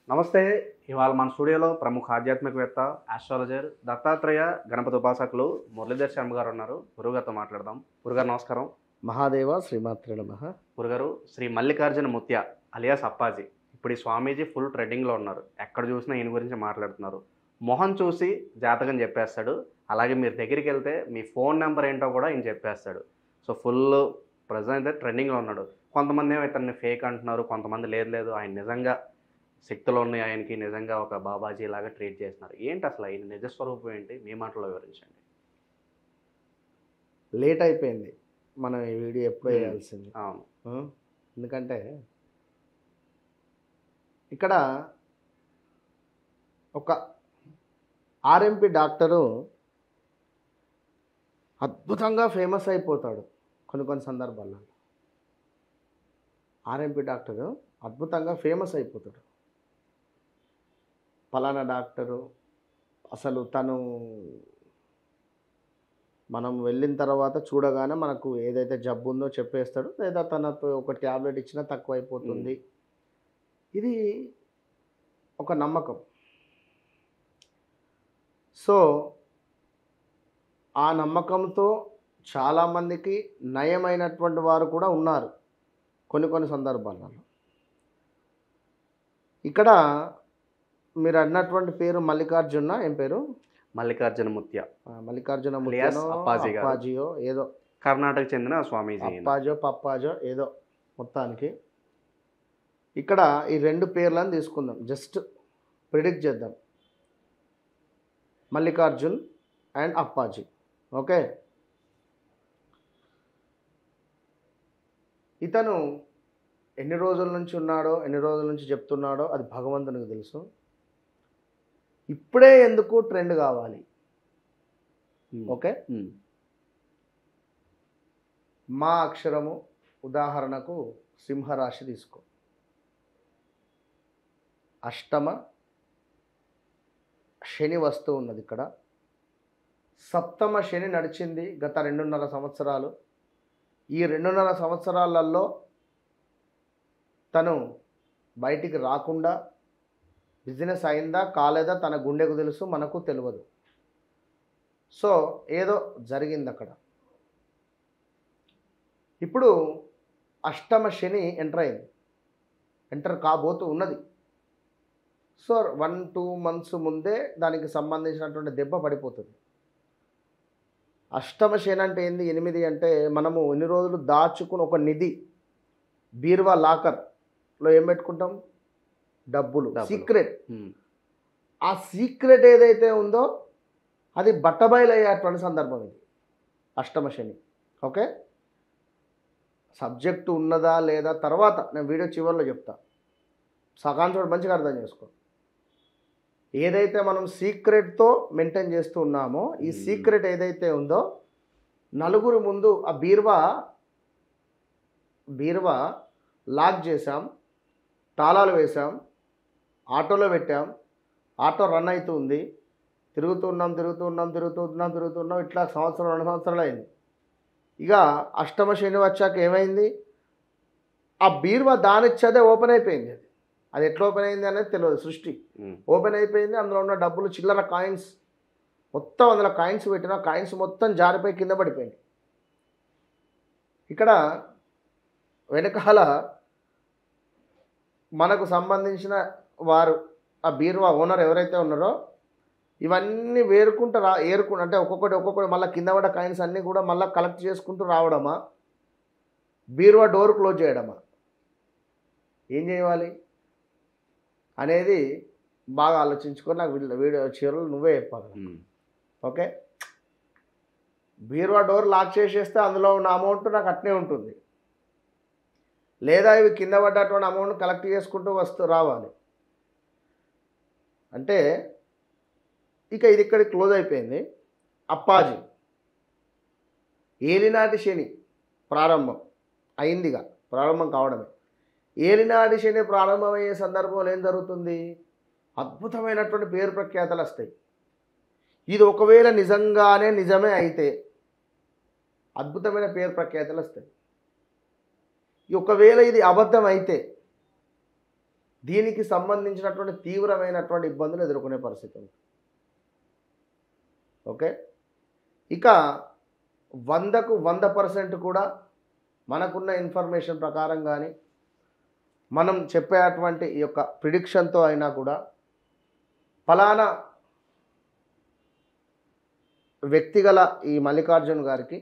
నమస్తే. ఇవాళ మన స్టూడియోలో ప్రముఖ ఆధ్యాత్మికవేత్త, ఆస్ట్రాలజర్, దత్తాత్రేయ గణపతి ఉపాసకులు మురళీధర్ శర్మ గారు ఉన్నారు. గురుగారితో మాట్లాడదాం. గురుగారు నమస్కారం. మహాదేవ శ్రీమాత్రే నమః. గురుగారు, శ్రీ మల్లికార్జున ముత్య అలియాస్ అప్పాజీ. ఇప్పుడు ఈ స్వామీజీ ఫుల్ ట్రెండింగ్లో ఉన్నారు. ఎక్కడ చూసినా ఈయన గురించి మాట్లాడుతున్నారు. మొహం చూసి జాతకం చెప్పేస్తాడు. అలాగే మీరు దగ్గరికి వెళ్తే మీ ఫోన్ నెంబర్ ఏంటో కూడా ఈయన చెప్పేస్తాడు. సో ఫుల్ ప్రజెంట్ అయితే ట్రెండింగ్లో ఉన్నాడు. కొంతమంది ఏమో ఇతన్ని ఫేక్ అంటున్నారు, కొంతమంది లేదు లేదు ఆయన నిజంగా శక్తులు ఉన్నాయి, ఆయనకి నిజంగా ఒక బాబాజీ లాగా ట్రీట్ చేస్తున్నారు. ఏంటి అసలు ఆయన నిజస్వరూపం ఏంటి? మీ మాటలో వివరించండి. లేట్ అయిపోయింది, మనం ఈ వీడియో ఎప్పుడో వేయాల్సింది. అవును. ఎందుకంటే ఇక్కడ ఒక ఆర్ఎంపీ డాక్టరు అద్భుతంగా ఫేమస్ అయిపోతాడు కొన్ని సందర్భాల్లో. ఆర్ఎంపీ డాక్టరు అద్భుతంగా ఫేమస్ అయిపోతాడు. ఫలానా డాక్టరు అసలు తను మనం వెళ్ళిన తర్వాత చూడగానే మనకు ఏదైతే జబ్బు ఉందో చెప్పేస్తాడు, లేదా తనతో ఒక ట్యాబ్లెట్ ఇచ్చినా తక్కువ అయిపోతుంది. ఇది ఒక నమ్మకం. సో ఆ నమ్మకంతో చాలామందికి నయమైనటువంటి వారు కూడా ఉన్నారు కొన్ని సందర్భాలలో. ఇక్కడ మీరు అన్నటువంటి పేరు మల్లికార్జున, ఏం పేరు? మల్లికార్జున ముత్య. మల్లికార్జున అలియాస్ అప్పాజీ గారు. అప్పాజియో ఏదో, కర్ణాటక చెందిన స్వామీజీ. అప్పాజో పప్పాజో ఏదో మొత్తానికి. ఇక్కడ ఈ రెండు పేర్లను తీసుకుందాం, జస్ట్ ప్రిడిక్ట్ చేద్దాం. మల్లికార్జున్ అండ్ అప్పాజీ. ఓకే, ఇతను ఎన్ని రోజుల నుంచి ఉన్నాడో, ఎన్ని రోజుల నుంచి చెప్తున్నాడో అది భగవంతునికి తెలుసు. ఇప్పుడే ఎందుకు ట్రెండ్ కావాలి? ఓకే, మా అక్షరము ఉదాహరణకు సింహరాశి తీసుకో. అష్టమ శని వస్తూ ఉన్నది ఇక్కడ. సప్తమ శని నడిచింది గత 2.5 సంవత్సరాలు. ఈ 2.5 సంవత్సరాలలో తను బయటికి రాకుండా బిజినెస్ అయిందా కాలేదా తన గుండెకు తెలుసు, మనకు తెలియదు. సో ఏదో జరిగింది అక్కడ. ఇప్పుడు అష్టమ శని ఎంటర్ కాబోతూ ఉన్నది. సో 1-2 months ముందే దానికి సంబంధించినటువంటి దెబ్బ పడిపోతుంది. అష్టమ శని అంటే ఏంది? 8 అంటే మనము ఎన్ని రోజులు దాచుకుని ఒక నిధి, బీరువా లాకర్లో ఏం పెట్టుకుంటాం? డబ్బులు, సీక్రెట్. ఆ సీక్రెట్ ఏదైతే ఉందో అది బట్టబయలయ్యేటువంటి సందర్భం ఇది అష్టమ శని. ఓకే, సబ్జెక్టు ఉన్నదా లేదా తర్వాత నేను వీడియో చివరిలో చెప్తా. సగాంశం మంచిగా అర్థం చేసుకో. ఏదైతే మనం సీక్రెట్తో మెయింటైన్ చేస్తూ ఉన్నామో, ఈ సీక్రెట్ ఏదైతే ఉందో నలుగురి ముందు ఆ బీరువా లాక్ చేసాం, తాళాలు వేసాం, ఆటోలో పెట్టాం, ఆటో రన్ అవుతుంది, తిరుగుతున్నాం, ఇట్లా 1-2 సంవత్సరాలు అయింది. ఇక అష్టమ శని వచ్చాక ఏమైంది? ఆ బీరువా దానిచ్చదే ఓపెన్ అయిపోయింది. అది ఎట్లా ఓపెన్ అయింది అనేది తెలియదు. సృష్టి ఓపెన్ అయిపోయింది. అందులో ఉన్న డబ్బులు, చిల్లర కాయిన్స్ మొత్తం, అందులో కాయిన్స్ పెట్టిన కాయిన్స్ మొత్తం జారిపోయి కింద పడిపోయింది. ఇక్కడ వెనకాల మనకు సంబంధించిన వారు, ఆ బీరువా ఓనర్ ఎవరైతే ఉన్నారో, ఇవన్నీ ఏరుకుంటూ అంటే ఒక్కొక్కటి మళ్ళీ కింద పడ్డ కాయిన్స్ అన్నీ కూడా మళ్ళీ కలెక్ట్ చేసుకుంటూ రావడమా, బీరువా డోర్ క్లోజ్ చేయడమా, ఏం చేయాలి అనేది బాగా ఆలోచించుకొని నాకు వీడియో చివరిలో నువ్వే చెప్పాలి. ఓకే, బీరువా డోర్ లాక్ చేసేస్తే అందులో ఉన్న అమౌంట్ నాకు అట్నే ఉంటుంది, లేదా ఇవి కింద పడ్డటువంటి అమౌంట్ కలెక్ట్ చేసుకుంటూ రావాలి అంటే ఇక ఇది ఇక్కడ క్లోజ్ అయిపోయింది. అప్పాజీ ఏలినాటి శని ప్రారంభం అయిందిగా, ప్రారంభం కావడమే. ఏలినాటి శని ప్రారంభమయ్యే సందర్భంలో ఏం జరుగుతుంది? అద్భుతమైనటువంటి పేరు ప్రఖ్యాతలు వస్తాయి. ఇది ఒకవేళ నిజమే అయితే అద్భుతమైన పేరు ప్రఖ్యాతలు వస్తాయి. ఒకవేళ ఇది అబద్ధం అయితే దీనికి సంబంధించినటువంటి తీవ్రమైనటువంటి ఇబ్బందులు ఎదుర్కొనే పరిస్థితి ఉంది. ఓకే, ఇక 100కు 100% కూడా మనకున్న ఇన్ఫర్మేషన్ ప్రకారం కానీ మనం చెప్పేటువంటి ఈ యొక్క ప్రిడిక్షన్తో అయినా కూడా ఫలానా వ్యక్తిగల ఈ మల్లికార్జున్ గారికి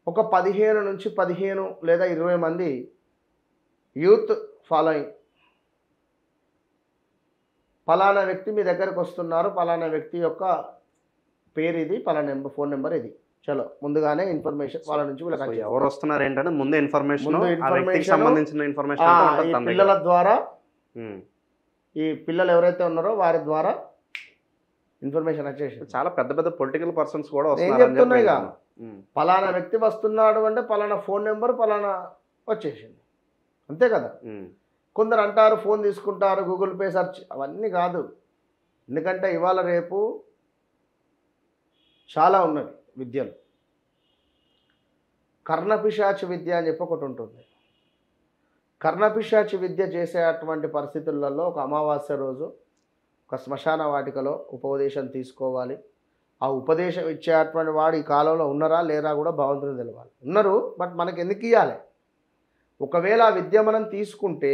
ఒక 15 నుంచి 15 లేదా 20 మంది యూత్ ఫాలోయింగ్, ఫలానా వ్యక్తి మీ దగ్గరకు వస్తున్నారు, ఫలానా వ్యక్తి యొక్క పేరు ఇది, ఫలానా ఫోన్ నెంబర్ ఇది, చలో ముందుగానే ఇన్ఫర్మేషన్ వాళ్ళ నుంచి సో ఎవరు వస్తున్నారు ఏంటంటే ముందే ఇన్ఫర్మేషన్, ముందు ఆ వ్యక్తికి information, సంబంధించిన ఈ ఇన్ఫర్మేషన్ పిల్లల ద్వారా, ఈ పిల్లలు ఎవరైతే ఉన్నారో వారి ద్వారా ఇన్ఫర్మేషన్ వచ్చేసి చాలా పెద్ద పెద్ద పొలిటికల్ పర్సన్స్ కూడా నేను వస్తున్నారు అని చెప్తున్నా ఇక చెప్పి. ఫలానా వ్యక్తి వస్తున్నాడు అంటే ఫలానా ఫోన్ నెంబర్ ఫలానా వచ్చేసింది, అంతే కదా. కొందరు అంటారు ఫోన్ తీసుకుంటారు, గూగుల్ పే సెర్చ్, అవన్నీ కాదు. ఎందుకంటే ఇవాళ రేపు చాలా ఉన్నవి విద్యలు. కర్ణపిశాచి విద్య అని చెప్పి ఒకటి ఉంటుంది. కర్ణపిశాచి విద్య చేసేటువంటి పరిస్థితులలో ఒక అమావాస్య రోజు ఒక శ్మశాన వాటికలో ఉపదేశం తీసుకోవాలి. ఆ ఉపదేశం ఇచ్చేటువంటి వాడు ఈ కాలంలో ఉన్నారా లేరా కూడా భగవంతుని తెలవాలి. ఉన్నారు, బట్ మనకి ఎందుకు ఇవ్వాలి? ఒకవేళ ఆ విద్య మనం తీసుకుంటే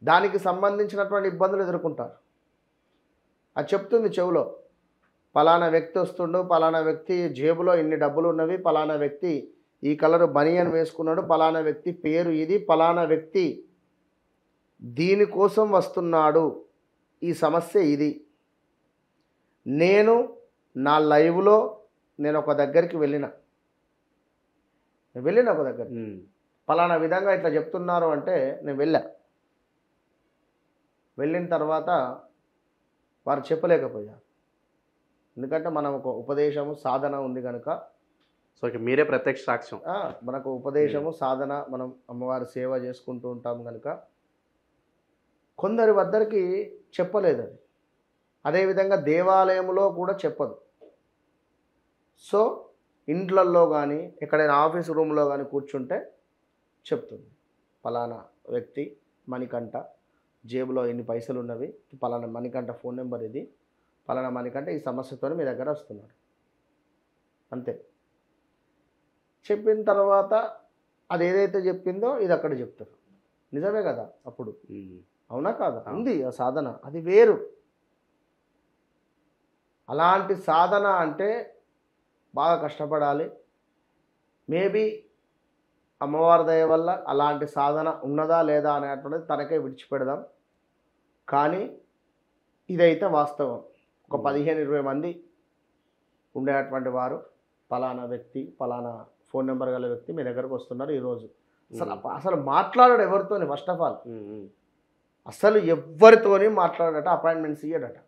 దానికి సంబంధించినటువంటి ఇబ్బందులు ఎదుర్కొంటారు. అది చెప్తుంది చెవులో, పలానా వ్యక్తి వస్తుండు, పలానా వ్యక్తి జేబులో ఇన్ని డబ్బులు ఉన్నవి, పలానా వ్యక్తి ఈ కలరు బనియన్ వేసుకున్నాడు, పలానా వ్యక్తి పేరు ఇది, పలానా వ్యక్తి దీనికోసం వస్తున్నాడు, ఈ సమస్య ఇది. నేను నా లైవ్లో నేను ఒక దగ్గరికి వెళ్ళిన ఒక దగ్గర పలానా విధంగా ఇట్లా చెప్తున్నారు అంటే నేను వెళ్ళిన తర్వాత వారు చెప్పలేకపోయారు. ఎందుకంటే మనం ఒక ఉపదేశము సాధన ఉంది కనుక. సో ఇక మీరే ప్రత్యక్ష సాక్ష్యం. మనకు ఉపదేశము సాధన, మనం అమ్మవారి సేవ చేసుకుంటూ ఉంటాం కనుక కొందరి వద్దరికి చెప్పలేదు అది. అదేవిధంగా దేవాలయంలో కూడా చెప్పదు. సో ఇంట్లల్లో కానీ ఎక్కడైనా ఆఫీస్ రూమ్లో కానీ కూర్చుంటే చెప్తుంది, పలానా వ్యక్తి మణికంఠ జేబులో ఎన్ని పైసలు ఉన్నవి, పలానా మణికంఠ ఫోన్ నెంబర్ ఇది, పలానా మణికంఠ ఈ సమస్యతో మీ దగ్గర వస్తున్నాడు, అంతే. చెప్పిన తర్వాత అది ఏదైతే చెప్పిందో ఇది అక్కడ చెప్తారు. నిజమే కదా, అప్పుడు అవునా కాదా? ఉంది ఆ సాధన, అది వేరు. అలాంటి సాధన అంటే బాగా కష్టపడాలి. మేబీ అమ్మవారి దయ వల్ల అలాంటి సాధన ఉన్నదా లేదా అనేటువంటిది తనకే విడిచిపెడదాం. కానీ ఇదైతే వాస్తవం. ఒక 15-20 మంది ఉండేటువంటి వారు పలానా వ్యక్తి, పలానా ఫోన్ నెంబర్ గల వ్యక్తి మీ దగ్గరకు వస్తున్నారు ఈరోజు. అసలు మాట్లాడాడు ఎవరితోని? ఫస్ట్ ఆఫ్ ఆల్ అసలు ఎవరితోని మాట్లాడట, అపాయింట్మెంట్స్ ఇయ్యడట.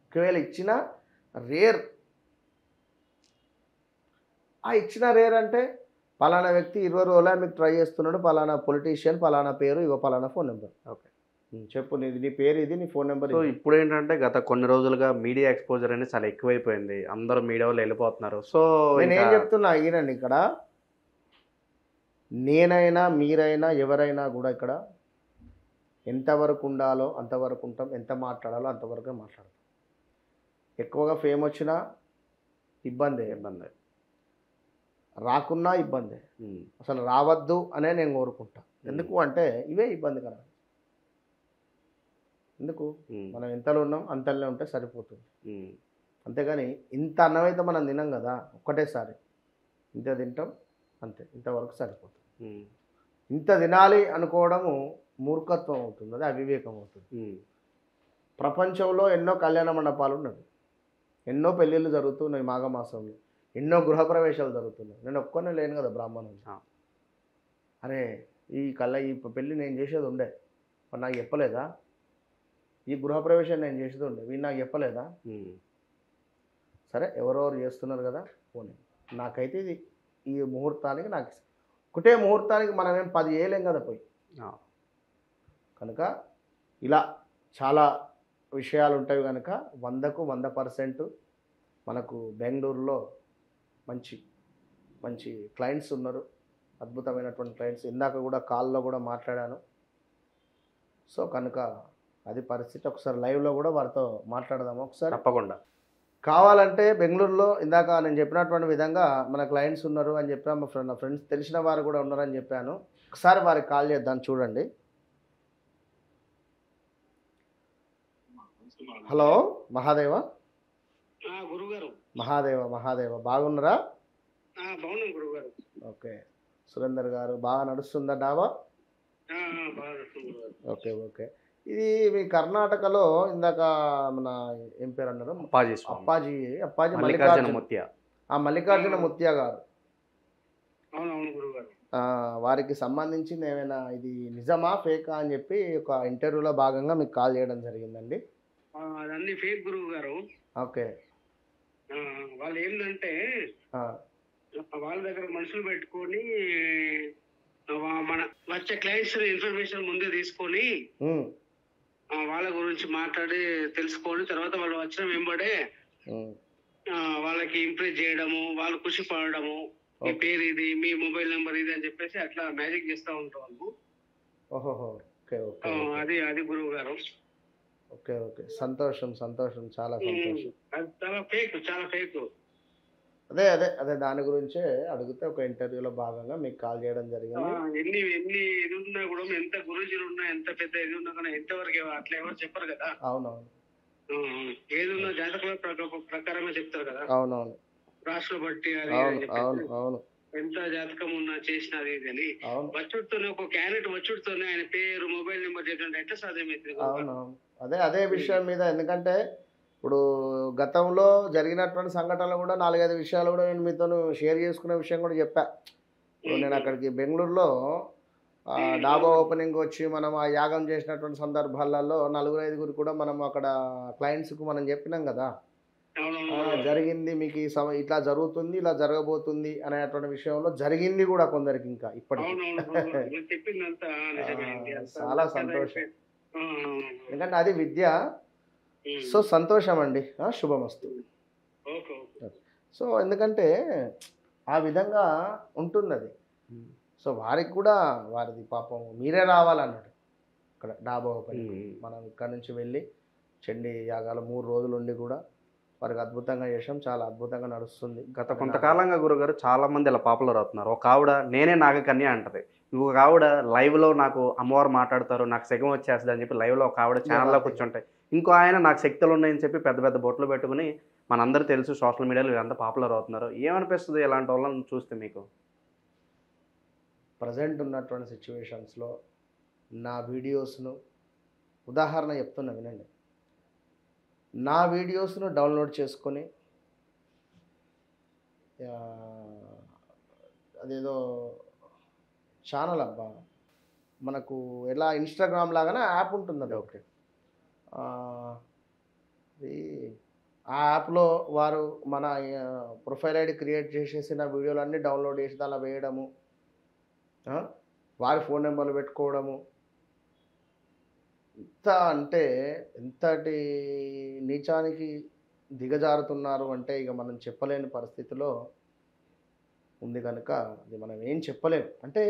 ఒకవేళ ఇచ్చిన రేర్. ఆ ఇచ్చిన రేర్ అంటే పలానా వ్యక్తి 20 రోజుల మీకు ట్రై చేస్తున్నాడు, పలానా పొలిటీషియన్, పలానా పేరు, ఇగో పలానా ఫోన్ నెంబర్, ఓకే చెప్పు, నీ పేరు ఇది, నీ ఫోన్ నెంబర్. సో ఇప్పుడు ఏంటంటే గత కొన్ని రోజులుగా మీడియా ఎక్స్పోజర్ అనేది చాలా ఎక్కువైపోయింది, అందరూ మీడియా వాళ్ళు వెళ్ళిపోతున్నారు. సో నేనేం చెప్తున్నా, ఈయనండి ఇక్కడ నేనైనా మీరైనా ఎవరైనా కూడా ఇక్కడ ఎంతవరకు ఉండాలో అంతవరకు ఉంటాం, ఎంత మాట్లాడాలో అంతవరకే మాట్లాడతాం. ఎక్కువగా ఫేమ్ వచ్చినా ఇబ్బందే, రాకున్నా ఇబ్బందే. అసలు రావద్దు అనే నేను కోరుకుంటా. ఎందుకు అంటే ఇవే ఇబ్బంది కదా. ఎందుకు, మనం ఎంతలో ఉన్నాం అంతలో ఉంటే సరిపోతుంది. అంతేగాని ఇంత అన్నమైతే మనం తినం కదా ఒక్కటేసారి, ఇంత తింటాం అంతే, ఇంతవరకు సరిపోతుంది. ఇంత తినాలి అనుకోవడము మూర్ఖత్వం అవుతుంది, అది అవివేకం అవుతుంది. ప్రపంచంలో ఎన్నో కళ్యాణ మండపాలు ఉన్నవి, ఎన్నో పెళ్ళిళ్ళు జరుగుతున్నాయి, మాఘమాసంలో ఎన్నో గృహప్రవేశాలు జరుగుతున్నాయి. నేను ఒక్కనే లేను కదా బ్రాహ్మణుని. అరే ఈ పెళ్ళి నేను చేసేది ఉండే, మరి నాకు చెప్పలేదా? ఈ గృహప్రవేశం నేను చేసేది ఉండే, వీళ్ళు నాకు చెప్పలేదా? సరే ఎవరెవరు చేస్తున్నారు కదా పోనీ, నాకైతే ఇది ఈ ముహూర్తానికి నాకు ఒకటే ముహూర్తానికి మనమేం 10 చేయలేం కదా పోయి. కనుక ఇలా చాలా విషయాలు ఉంటాయి కనుక 100కు 100% మనకు బెంగళూరులో మంచి మంచి క్లయింట్స్ ఉన్నారు, అద్భుతమైనటువంటి క్లయింట్స్. ఇందాక కూడా కాల్లో కూడా మాట్లాడాను. సో కనుక అది పరిస్థితి. ఒకసారి లైవ్లో కూడా వారితో మాట్లాడదాము ఒకసారి. తప్పకుండా. కావాలంటే బెంగళూరులో ఇందాక నేను చెప్పినటువంటి విధంగా మన క్లయింట్స్ ఉన్నారు అని చెప్పాను, నా ఫ్రెండ్స్ తెలిసిన వారు కూడా ఉన్నారని చెప్పాను. ఒకసారి వారికి కాల్ చేద్దాం, చూడండి. హలో మహాదేవ. గురుగారు. మహాదేవ బాగున్నారా? బాగున్నాం గురుగారు. ఓకే. సురేందర్ గారు బాగా నడుస్తుందా డాబా? బాగా నడుస్తుంది గురుగారు. ఓకే. ఇది మీ కర్ణాటకలో ఇందాక మన ఏం పేరు అన్నారు? అప్పాజీ స్వామి. అప్పాజీ మల్లికార్జున ముత్య. మల్లికార్జున ముత్య గారు. అవునవును గురుగారు. వారికి సంబంధించి ఏమైనా ఇది నిజమా ఫేకా అని చెప్పి ఒక ఇంటర్వ్యూలో భాగంగా మీకు కాల్ చేయడం జరిగిందండి. అదన్నీ ఫేక్ గురువు గారు. ఓకే. వాళ్ళు ఏంటంటే వాళ్ళ దగ్గర మనుషులు పెట్టుకొని మన వచ్చే క్లయింట్స్ ఇన్ఫర్మేషన్ ముందే తీసుకొని వాళ్ళ గురించి మాట్లాడి తెలుసుకొని తర్వాత వాళ్ళు వచ్చిన వెంబడే వాళ్ళకి ఇంప్రెస్ చేయడము, వాళ్ళు ఖుషి పడడము, మీ పేరు ఇది, మీ మొబైల్ నెంబర్ ఇది అని చెప్పేసి అట్లా మ్యాజిక్ చేస్తూ ఉంటాం. అది గురువు గారు. ఓకే. సంతోషం, చాలా సంతోషం. అది చాలా ఫేక్. అదే దాని గురించే అడిగితే ఒక ఇంటర్వ్యూలో భాగంగా మీకు కాల్ చేయడం జరిగింది. ఎన్ని ఇది ఉన్నా కూడా ఎంత గురుజీలు ఉన్నా ఎంత పెద్ద ఇది ఉన్నా కానీ ఎంతవరకు అట్లా ఎవరు చెప్పరు కదా. అవునవును. ఏది ఉన్నా జాతకాల ప్రకారంగా చెప్తారు కదా. అవునవును. రాష్ట్ర బట్టి అవును. ఎంత జాతకం ఉన్నా చేసినది ఇది అని వచ్చుడుతోనే ఒక క్యాండిడేట్ వచ్చుడుతోనే ఆయన పేరు మొబైల్ నెంబర్ చెప్పండి ఎట్లా సాధ్యమవుతుంది? అవునవును. అదే విషయం మీద, ఎందుకంటే ఇప్పుడు గతంలో జరిగినటువంటి సంఘటనలు కూడా 4-5 విషయాలు కూడా నేను మీతో షేర్ చేసుకునే విషయం కూడా చెప్పా. ఇప్పుడు నేను అక్కడికి బెంగళూరులో డాబా ఓపెనింగ్ వచ్చి మనం ఆ యాగం చేసినటువంటి సందర్భాలలో 4-5 కూడా మనం అక్కడ క్లయింట్స్కు మనం చెప్పినాం కదా, జరిగింది మీకు ఇట్లా జరుగుతుంది, ఇలా జరగబోతుంది అనేటువంటి విషయంలో జరిగింది కూడా కొందరికి ఇంకా ఇప్పటికీ. చాలా సంతోషం, ఎందుకంటే అది విద్య. సో సంతోషం అండి, శుభమస్తు. సో ఎందుకంటే ఆ విధంగా ఉంటుంది అది. సో వారికి కూడా వారిది పాపం మీరే రావాలన్నాడు ఇక్కడ డాబా ఓపెనింగ్. మనం ఇక్కడ నుంచి వెళ్ళి చండీ యాగాలు 3 రోజులు ఉండి కూడా వారికి అద్భుతంగా చేసాం. చాలా అద్భుతంగా నడుస్తుంది. గత కొంతకాలంగా గురుగారు చాలా మంది ఇలా పాపులర్ అవుతున్నారు. ఒక ఆవిడ నేనే నాగకన్య అంటది, ఇంకొక ఆవిడ లైవ్లో నాకు అమ్మవారు మాట్లాడతారు, నాకు శకం వచ్చేస్తుంది అని చెప్పి లైవ్లో ఒక ఆవిడ ఛానల్లో కూర్చుంటాయి. ఇంకో ఆయన నాకు శక్తులు ఉన్నాయని చెప్పి పెద్ద పెద్ద బొట్లు పెట్టుకుని మనందరూ తెలుసు సోషల్ మీడియాలో వీళ్ళంతా పాపులర్ అవుతున్నారు. ఏమనిపిస్తుంది ఇలాంటి వాళ్ళని చూస్తే మీకు? ప్రజెంట్ ఉన్నటువంటి సిచ్యువేషన్స్లో నా వీడియోస్ను ఉదాహరణ చెప్తున్నా వినండి. నా వీడియోస్ను డౌన్లోడ్ చేసుకొని అదేదో ఛానల్ అబ్బా మనకు ఎలా ఇన్స్టాగ్రామ్ లాగానే యాప్ ఉంటుంది అది. ఓకే. ఆ యాప్లో వారు మన ప్రొఫైల్ ఐడి క్రియేట్ చేసేసి నా వీడియోలన్నీ డౌన్లోడ్ చేసి అలా వేయడము, వారి ఫోన్ నెంబర్లు పెట్టుకోవడము, ఎంత అంటే ఎంతటి నీచానికి దిగజారుతున్నారు అంటే ఇక మనం చెప్పలేని పరిస్థితిలో ఉంది. కనుక అది మనం ఏం చెప్పలేము. అంటే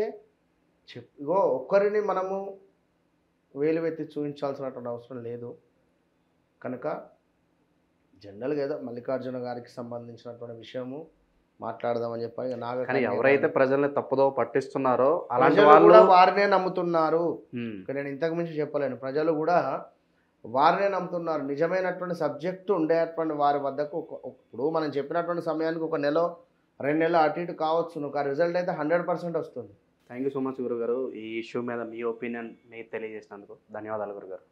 ఇగో ఒక్కరిని మనము వేలువెత్తి చూపించాల్సినటువంటి అవసరం లేదు. కనుక జనరల్గా ఏదో మల్లికార్జున గారికి సంబంధించినటువంటి విషయము మాట్లాడదామని చెప్పి కానీ ఎవరైతే ప్రజల్ని తప్పుదో పట్టిస్తున్నారో అలాంటి వాళ్ళు కూడా వారినే నమ్ముతున్నారు. నేను ఇంతకు మించి చెప్పలేను. ప్రజలు కూడా వారినే నమ్ముతున్నారు. నిజమైనటువంటి సబ్జెక్టు ఉండేటువంటి వారి వద్దకు ఇప్పుడు మనం చెప్పినటువంటి సమయానికి 1 నెల 2 నెలలు అటు ఇటు కావచ్చు, ఆ రిజల్ట్ అయితే 100% వస్తుంది. థ్యాంక్ యూ సో మచ్ గురుగారు. ఈ ఇష్యూ మీద మీ ఒపీనియన్ మీరు తెలియజేసినందుకు ధన్యవాదాలు గురుగారు.